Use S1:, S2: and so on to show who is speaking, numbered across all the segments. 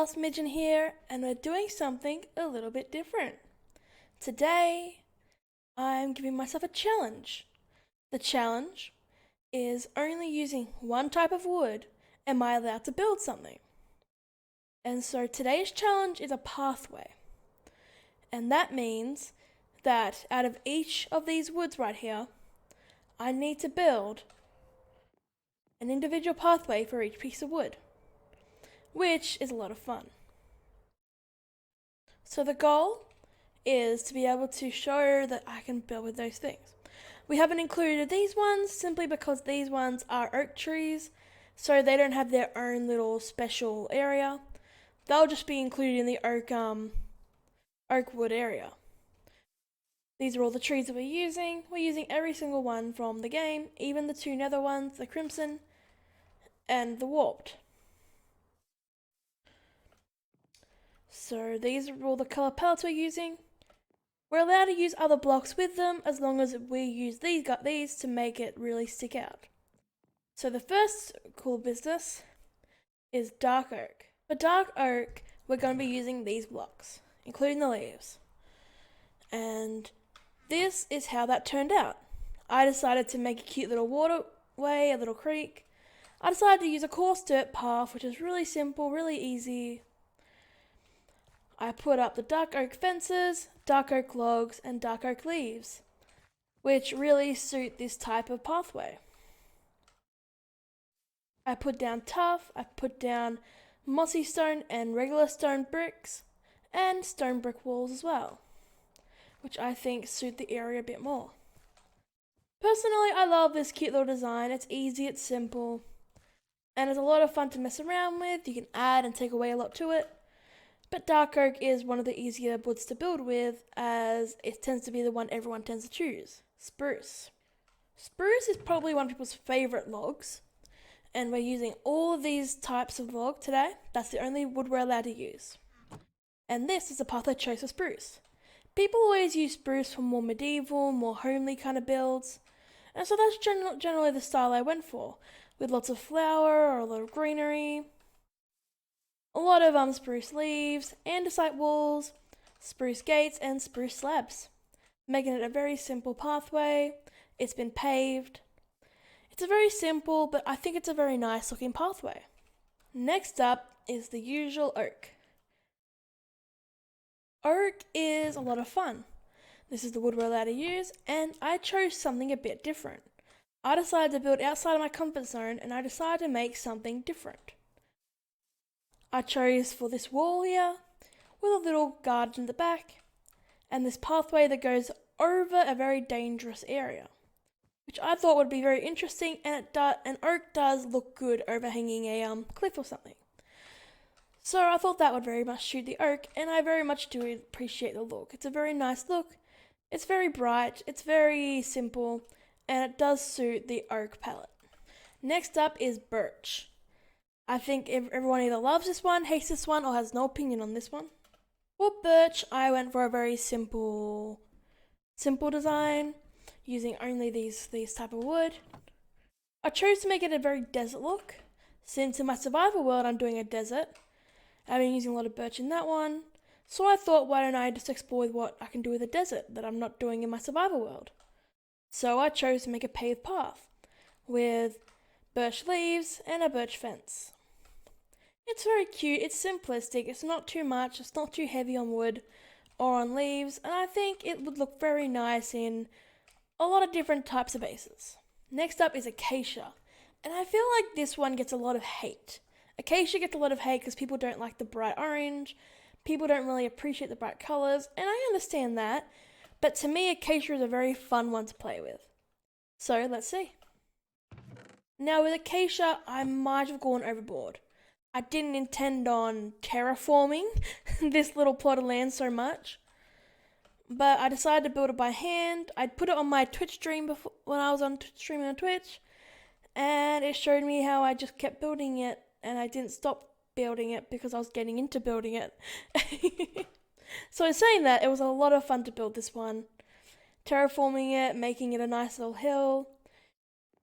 S1: Glass Midgeon here, and we're doing something a little bit different. Today, I'm giving myself a challenge. The challenge is only using one type of wood am I allowed to build something. And so today's challenge is a pathway. And that means that out of each of these woods right here, I need to build an individual pathway for each piece of wood, which is a lot of fun. So the goal is to be able to show that I can build with those things. We haven't included these ones simply because these ones are oak trees, so they don't have their own little special area. They'll just be included in the oak wood area. These are all the trees that we're using. We're using every single one from the game, even the two nether ones, the crimson and the warped. So these are all the color palettes we're using. We're allowed to use other blocks with them as long as we use these to make it really stick out. So the first cool business is dark oak. For dark oak, we're going to be using these blocks, including the leaves. And this is how that turned out. I decided to make a cute little waterway, a little creek. I decided to use a coarse dirt path, which is really simple, really easy. I put up the dark oak fences, dark oak logs, and dark oak leaves, which really suit this type of pathway. I put down tuff, I put down mossy stone and regular stone bricks, and stone brick walls as well, which I think suit the area a bit more. Personally, I love this cute little design. It's easy, it's simple, and it's a lot of fun to mess around with. You can add and take away a lot to it. But dark oak is one of the easier woods to build with, as it tends to be the one everyone tends to choose. Spruce. Spruce is probably one of people's favourite logs, and we're using all of these types of log today. That's the only wood we're allowed to use. And this is the path I chose for spruce. People always use spruce for more medieval, more homely kind of builds, and so that's generally the style I went for, with lots of flower or a lot of greenery. A lot of spruce leaves, andesite walls, spruce gates, and spruce slabs, making it a very simple pathway. It's been paved. It's a very simple, but I think it's a very nice looking pathway. Next up is the usual oak. Oak is a lot of fun. This is the wood we're allowed to use, and I chose something a bit different. I decided to build outside of my comfort zone, and I decided to make something different. I chose for this wall here, with a little garden in the back, and this pathway that goes over a very dangerous area, which I thought would be very interesting, and oak does look good overhanging a cliff or something. So I thought that would very much suit the oak, and I very much do appreciate the look. It's a very nice look, it's very bright, it's very simple, and it does suit the oak palette. Next up is birch. I think everyone either loves this one, hates this one, or has no opinion on this one. For birch, I went for a very simple design, using only these type of wood. I chose to make it a very desert look, since in my survival world I'm doing a desert. I've been using a lot of birch in that one, so I thought, why don't I just explore what I can do with a desert that I'm not doing in my survival world. So I chose to make a paved path, with birch leaves and a birch fence. It's very cute, it's simplistic, it's not too much, it's not too heavy on wood or on leaves, and I think it would look very nice in a lot of different types of bases. Next up is Acacia, and I feel like this one gets a lot of hate. Acacia gets a lot of hate because people don't like the bright orange, people don't really appreciate the bright colours, and I understand that, but to me Acacia is a very fun one to play with. So let's see. Now with Acacia, I might have gone overboard. I didn't intend on terraforming this little plot of land so much, but I decided to build it by hand. I'd put it on my Twitch stream before, when I was streaming on Twitch, and it showed me how I just kept building it, and I didn't stop building it because I was getting into building it. So in saying that, it was a lot of fun to build this one. Terraforming it, making it a nice little hill,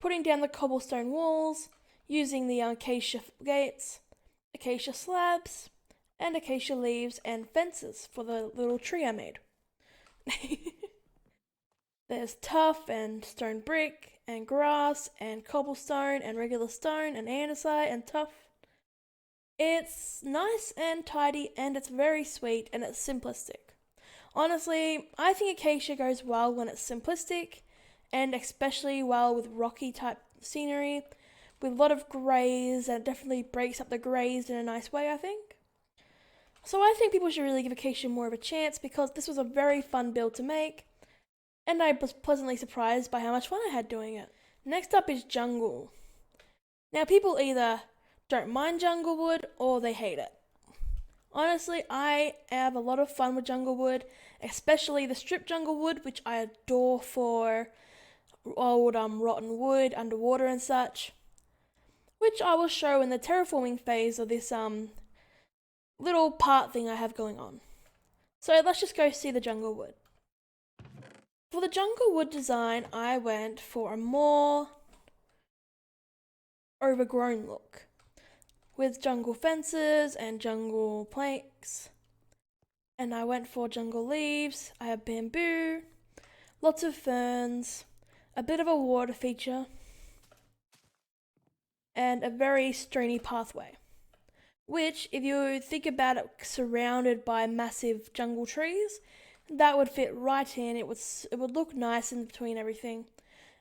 S1: putting down the cobblestone walls, using the acacia gates, acacia slabs, and acacia leaves and fences for the little tree I made. There's tuff and stone brick and grass and cobblestone and regular stone and andesite and tuff. It's nice and tidy and it's very sweet and it's simplistic. Honestly, I think acacia goes well when it's simplistic and especially well with rocky type scenery with a lot of greys, and it definitely breaks up the greys in a nice way, I think. So I think people should really give acacia more of a chance because this was a very fun build to make and I was pleasantly surprised by how much fun I had doing it. Next up is jungle. Now people either don't mind jungle wood or they hate it. Honestly, I have a lot of fun with jungle wood, especially the strip jungle wood, which I adore for old rotten wood underwater and such, which I will show in the terraforming phase of this little part thing I have going on. So let's just go see the jungle wood. For the jungle wood design, I went for a more overgrown look with jungle fences and jungle planks. And I went for jungle leaves, I have bamboo, lots of ferns, a bit of a water feature, and a very stony pathway. Which, if you think about it surrounded by massive jungle trees, that would fit right in. It would look nice in between everything,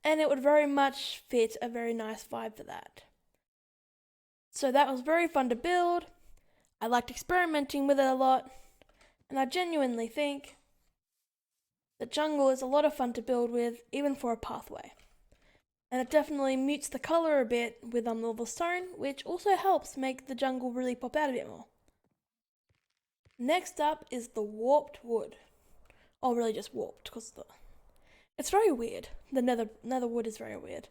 S1: and it would very much fit a very nice vibe for that. So that was very fun to build. I liked experimenting with it a lot, and I genuinely think the jungle is a lot of fun to build with, even for a pathway. And it definitely mutes the colour a bit with the stone, which also helps make the jungle really pop out a bit more. Next up is the warped wood. Oh, really just warped, because it's very weird. The nether wood is very weird.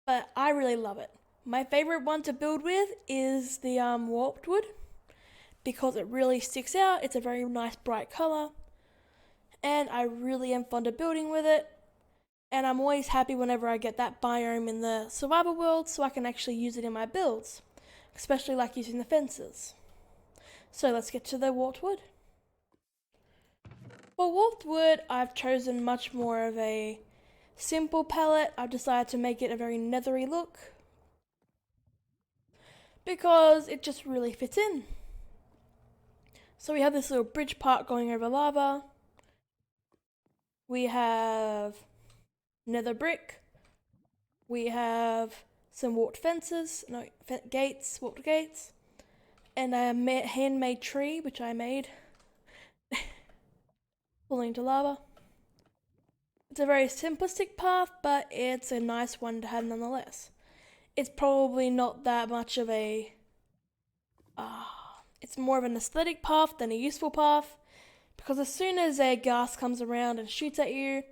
S1: But I really love it. My favourite one to build with is the warped wood, because it really sticks out. It's a very nice bright colour, and I really am fond of building with it. And I'm always happy whenever I get that biome in the survival world so I can actually use it in my builds, especially like using the fences. So let's get to the warped wood. For warped wood, I've chosen much more of a simple palette. I've decided to make it a very nethery look because it just really fits in. So we have this little bridge part going over lava. We have nether brick. We have some warped fences, warped gates, and a handmade tree which I made falling to lava. It's a very simplistic path, but it's a nice one to have nonetheless. It's probably not that much of a it's more of an aesthetic path than a useful path, because as soon as a ghast comes around and shoots at you,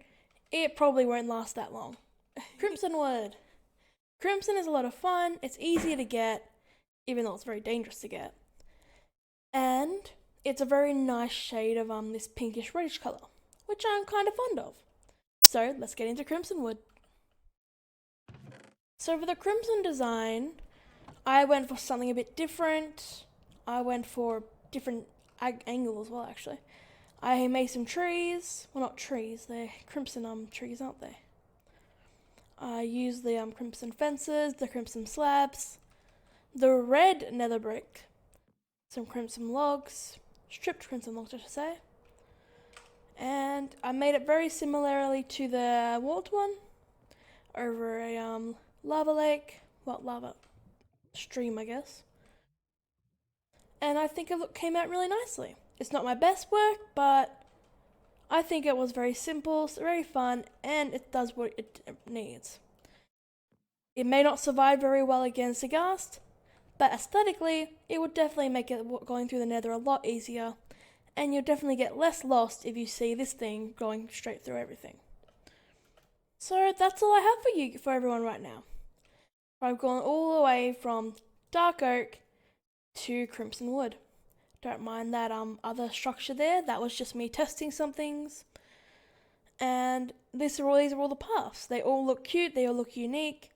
S1: it probably won't last that long. Crimson wood. Crimson is a lot of fun. It's easier to get, even though it's very dangerous to get. And it's a very nice shade of this pinkish reddish colour, which I'm kind of fond of. So let's get into crimson wood. So for the crimson design, I went for something a bit different. I went for different angle as well, actually. I made some trees. Well, not trees. They're crimson trees, aren't they? I used the crimson fences, the crimson slabs, the red nether brick, some crimson logs, stripped crimson logs, I should say. And I made it very similarly to the warped one, over a lava lake, well, lava stream, I guess. And I think it came out really nicely. It's not my best work, but I think it was very simple, very fun, and it does what it needs. It may not survive very well against a ghast, but aesthetically, it would definitely make it going through the nether a lot easier, and you'll definitely get less lost if you see this thing going straight through everything. So that's all I have for everyone right now. I've gone all the way from dark oak to crimson wood. Don't mind that other structure there. That was just me testing some things. And these are all the paths. They all look cute. They all look unique.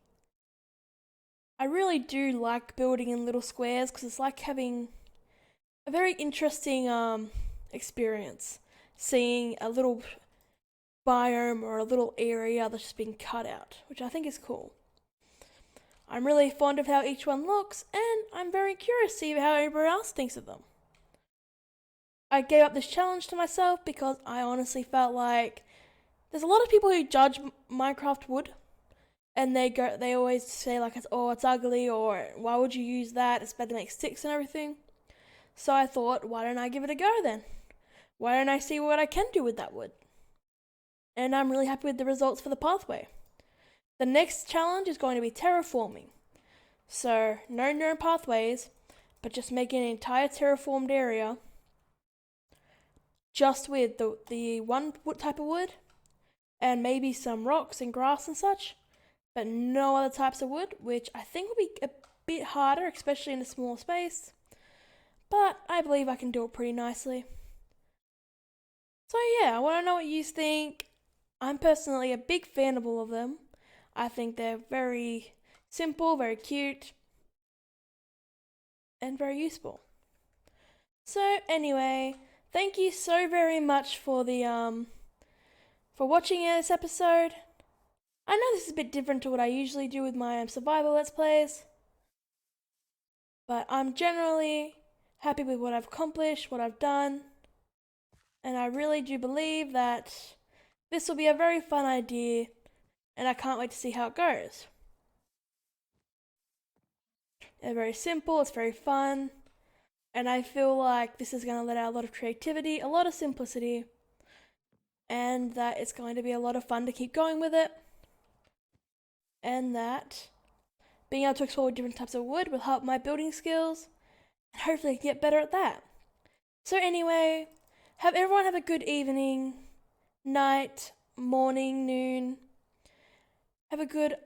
S1: I really do like building in little squares because it's like having a very interesting experience seeing a little biome or a little area that's just been cut out, which I think is cool. I'm really fond of how each one looks, and I'm very curious to see how everybody else thinks of them. I gave up this challenge to myself because I honestly felt like there's a lot of people who judge Minecraft wood, and they always say like it's ugly, or why would you use that? It's better to make sticks and everything. So I thought, why don't I give it a go then? Why don't I see what I can do with that wood? And I'm really happy with the results for the pathway. The next challenge is going to be terraforming. So no known pathways, but just making an entire terraformed area just with the one type of wood and maybe some rocks and grass and such, but no other types of wood, which I think will be a bit harder, especially in a small space. But I believe I can do it pretty nicely. So yeah, I want to know what you think. I'm personally a big fan of all of them. I think they're very simple, very cute, and very useful. So anyway, thank you so very much for for watching this episode. I know this is a bit different to what I usually do with my survival let's plays, but I'm generally happy with what I've accomplished, what I've done, and I really do believe that this will be a very fun idea, and I can't wait to see how it goes. It's very simple, it's very fun, and I feel like this is going to let out a lot of creativity, a lot of simplicity, and that it's going to be a lot of fun to keep going with it, and that being able to explore different types of wood will help my building skills, and hopefully get better at that. So anyway, everyone have a good evening, night, morning, noon. Have a good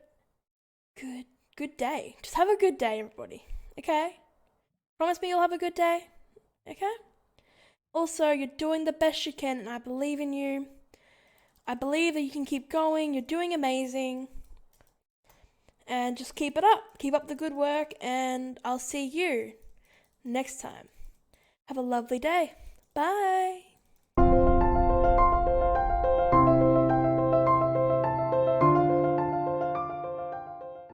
S1: day. Just have a good day, everybody. Okay? Promise me you'll have a good day. Okay? Also, you're doing the best you can, and I believe in you. I believe that you can keep going. You're doing amazing. And just keep it up. Keep up the good work, and I'll see you next time. Have a lovely day. Bye.